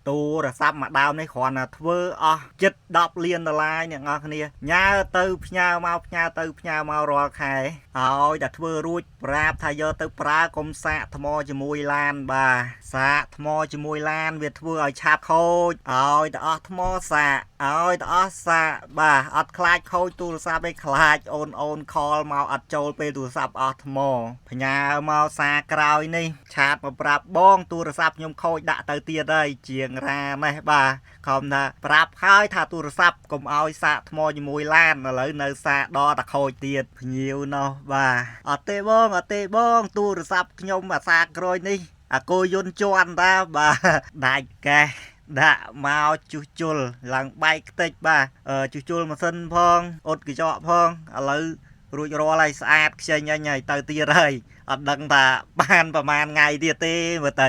ទូរស័ព្ទមួយដើមនេះគ្រាន់តែធ្វើអស់ជិត10 លានដុល្លារអ្នកនរគ្នាញ៉ាទៅផ្ញើមកផ្ញើទៅផ្ញើមករាល់ខែឲ្យតែធ្វើរួចប្រាប់ថាយកទៅប្រើកុំសាកថ្មជាមួយឡានបាទសាកថ្មជាមួយឡានវាធ្វើឲ្យឆាប់ខូចឲ្យតែអស់ថ្មសាកឲ្យតែអស់សាកបាទអត់ខ្លាចខូចទូរស័ព្ទឯងខ្លាចអូនខលមកអត់ចូលពេលទូរស័ព្ទអស់ថ្មផ្ញើមកសារក្រោយនេះឆាតមកប្រាប់បងទូរស័ព្ទខ្ញុំខូចដាក់ទៅទៀតហើយជាងរ៉ាម៉េះបាទខំថាប្រាប់ហើយថាទូរស័ព្ទកុំឲ្យសាកថ្មជាមួយឡានឥឡូវនៅសាកដល់តែខូចទៀតភ្ញៀវនោះបាទអត់ទេបងទូរស័ព្ទខ្ញុំអាសាក្រោយនេះអាគោយន្តជន់តាបាទដាច់កេះដាក់មកជួសជុលឡើងបែកខ្ទេចបាទជួសជុលម៉ាស៊ីនផងអ៊ុតកញ្ចក់ផងឥឡូវរួចរាល់ហើយស្អាតខ្ចីញហើយទៅទៀតហើយអត់ដឹងថាបានប្រហែលថ្ងៃទៀតទេមើលទៅ